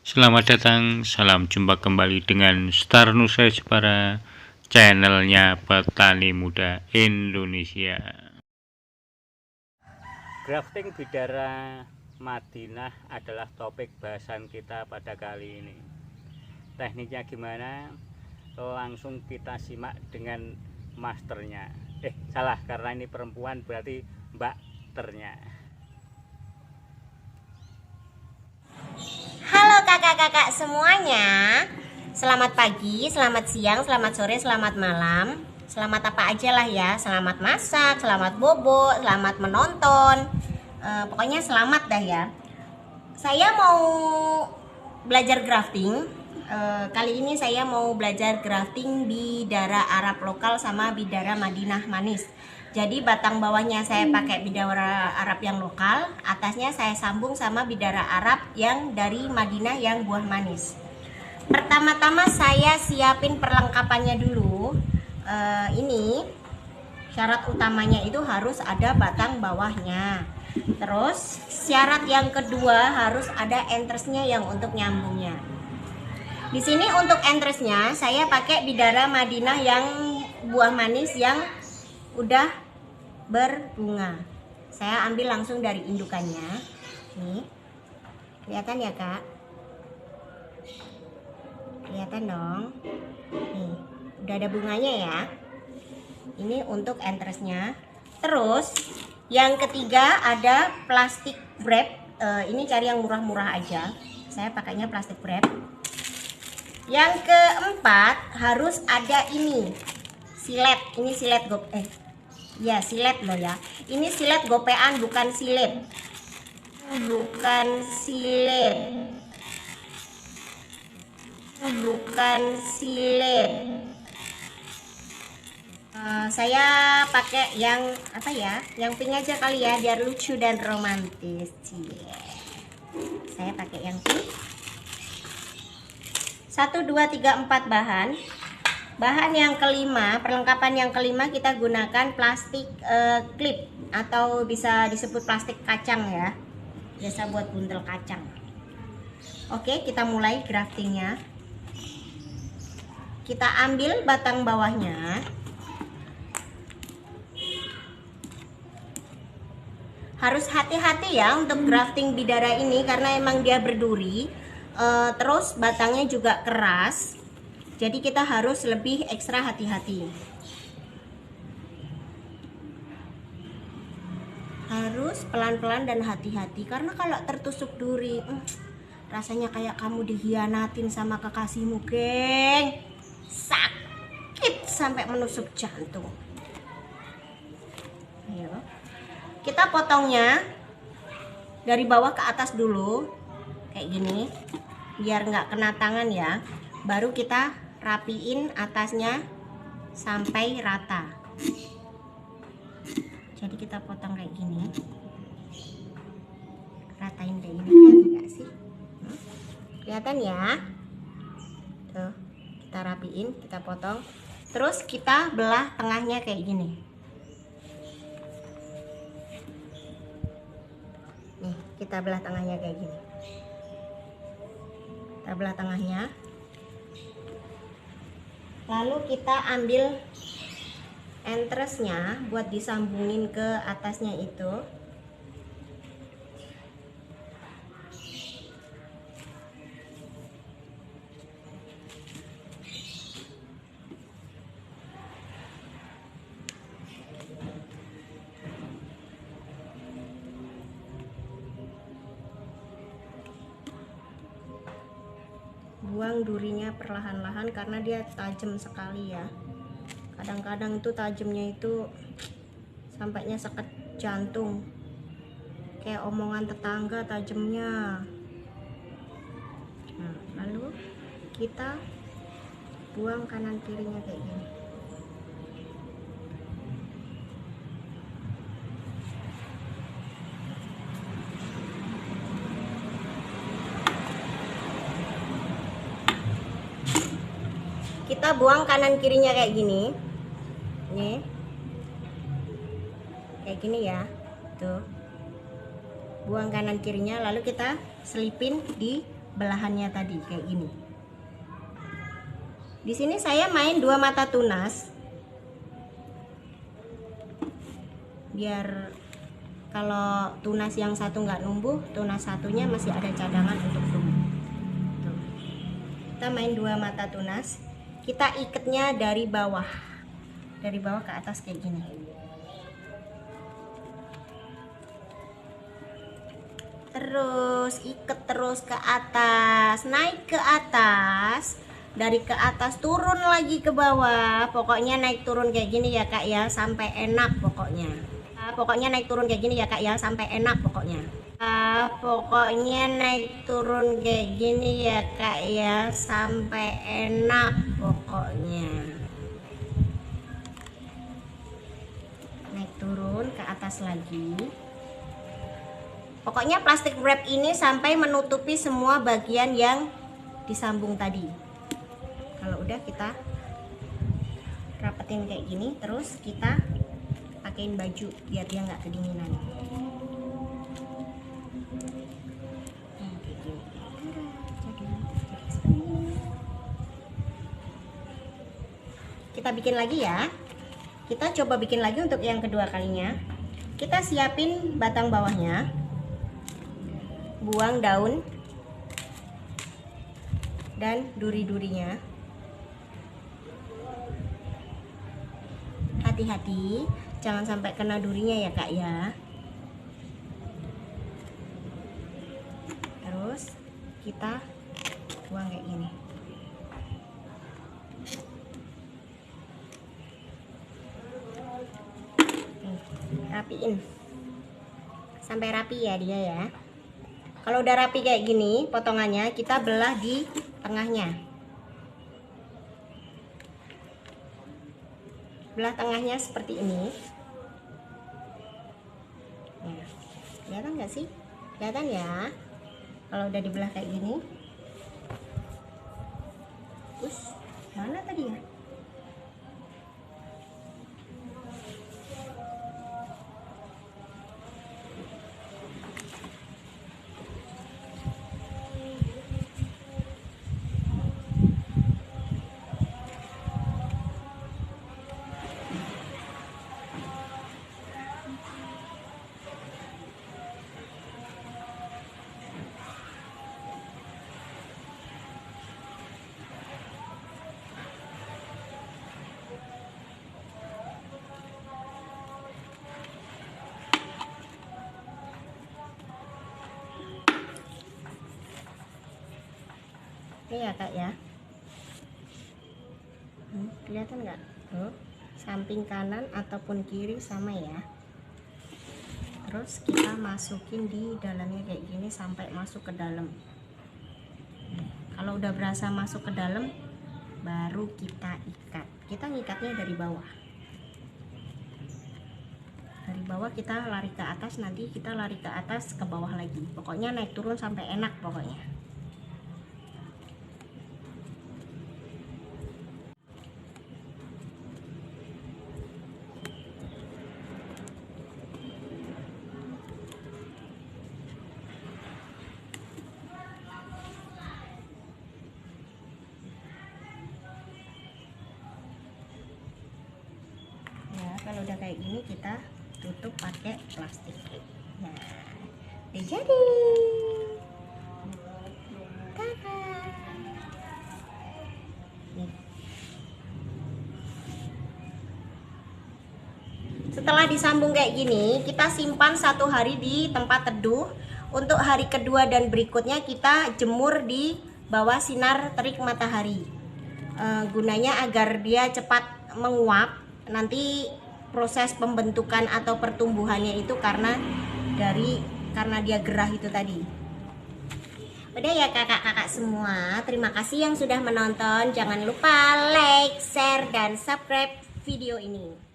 Selamat datang, salam jumpa kembali dengan Star Nusa Jepara, channelnya Petani Muda Indonesia. Grafting bidara Madinah adalah topik bahasan kita pada kali ini. Tekniknya gimana? Langsung kita simak dengan masternya. Salah, karena ini perempuan berarti mbak ternya. Halo kakak-kakak semuanya. Selamat pagi, selamat siang, selamat sore, selamat malam. Selamat apa aja lah ya. Selamat masak, selamat bobo, selamat menonton. Pokoknya selamat dah ya. Saya mau belajar grafting. Kali ini saya mau belajar grafting bidara Arab lokal sama bidara Madinah manis. Jadi batang bawahnya saya pakai bidara Arab yang lokal, atasnya saya sambung sama bidara Arab yang dari Madinah yang buah manis. Pertama-tama saya siapin perlengkapannya dulu. Ini syarat utamanya itu harus ada batang bawahnya. Terus syarat yang kedua harus ada entresnya yang untuk nyambungnya. Di sini untuk entresnya saya pakai bidara Madinah yang buah manis yang udah berbunga. Saya ambil langsung dari indukannya. Nih. Kelihatan ya, Kak? Kelihatan dong. Nih, udah ada bunganya ya. Ini untuk entresnya. Terus yang ketiga ada plastik wrap. Ini cari yang murah-murah aja. Saya pakainya plastik wrap. Yang keempat harus ada ini silet. Ini silet silet loh ya. Ini silet gopean, bukan silet. Bukan silet. Bukan silet. Saya pakai yang apa ya? Yang pink aja kali ya, biar lucu dan romantis. Saya pakai yang pink. 1, 2, 3, 4 bahan. Bahan yang kelima, perlengkapan yang kelima kita gunakan plastik klip atau bisa disebut plastik kacang ya. Biasa buat buntel kacang. Oke, kita mulai graftingnya. Kita ambil batang bawahnya. Harus hati-hati ya untuk grafting bidara ini karena emang dia berduri. Terus batangnya juga keras, jadi kita harus lebih ekstra hati-hati. Harus pelan-pelan dan hati-hati karena kalau tertusuk duri, rasanya kayak kamu dikhianatin sama kekasihmu, geng. Sakit sampai menusuk jantung. Ayo, kita potongnya dari bawah ke atas dulu, kayak gini. Biar nggak kena tangan ya. Baru kita rapiin atasnya sampai rata. Jadi kita potong kayak gini. Ratain kayak gini, kelihatan nggak sih? Kelihatan ya? Tuh, kita rapiin, kita potong. Terus kita belah tengahnya kayak gini. Nih, kita belah tengahnya kayak gini. Kita belah tengahnya, lalu kita ambil entresnya buat disambungin ke atasnya itu. Buang durinya perlahan-lahan karena dia tajam sekali ya. Kadang-kadang tuh tajamnya itu sampainya seket jantung, kayak omongan tetangga tajamnya. Nah, lalu kita buang kanan kirinya kayak gini. Kita buang kanan kirinya kayak gini. Nih. Kayak gini ya. Tuh. Buang kanan kirinya, lalu kita selipin di belahannya tadi kayak gini. Di sini saya main 2 mata tunas biar kalau tunas yang satu nggak numbuh, tunas satunya masih ada cadangan untuk tumbuh. Tuh. Kita main 2 mata tunas, kita ikatnya dari bawah ke atas kayak gini. Terus ikat terus ke atas, naik ke atas, dari ke atas turun lagi ke bawah. Pokoknya naik turun kayak gini ya kak ya, sampai enak pokoknya. Pokoknya naik turun kayak gini ya kak ya, sampai enak pokoknya. Pokoknya naik turun kayak gini ya kak ya, sampai enak pokoknya. Naik turun ke atas lagi. Pokoknya plastik wrap ini sampai menutupi semua bagian yang disambung tadi. Kalau udah kita rapetin kayak gini, terus kita pakein baju biar dia nggak kedinginan. Kita bikin lagi ya. Kita coba bikin lagi untuk yang kedua kalinya. Kita siapin batang bawahnya, buang daun dan duri-durinya. Hati-hati, jangan sampai kena durinya ya kak ya. Terus kita buang kayak gini. Rapiin sampai rapi ya dia ya. Kalau udah rapi kayak gini potongannya, kita belah di tengahnya. Belah tengahnya seperti ini. Nah, kelihatan nggak sih? Kelihatan ya. Kalau udah dibelah kayak gini. Terus mana tadi ya? Ini ya kak ya. Kelihatan nggak? Tuh, samping kanan ataupun kiri sama ya. Terus kita masukin di dalamnya kayak gini sampai masuk ke dalam. Kalau udah berasa masuk ke dalam, baru kita ikat. Kita ngikatnya dari bawah. Dari bawah kita lari ke atas, nanti kita lari ke atas ke bawah lagi. Pokoknya naik turun sampai enak pokoknya. Kalau udah kayak gini kita tutup pakai plastik. Nah, udah jadi. Nih. Setelah disambung kayak gini, kita simpan 1 hari di tempat teduh. Untuk hari kedua dan berikutnya kita jemur di bawah sinar terik matahari. Gunanya agar dia cepat menguap. Nanti proses pembentukan atau pertumbuhannya itu karena dia gerah itu tadi. Udah ya kakak-kakak semua, terima kasih yang sudah menonton. Jangan lupa like, share, dan subscribe video ini.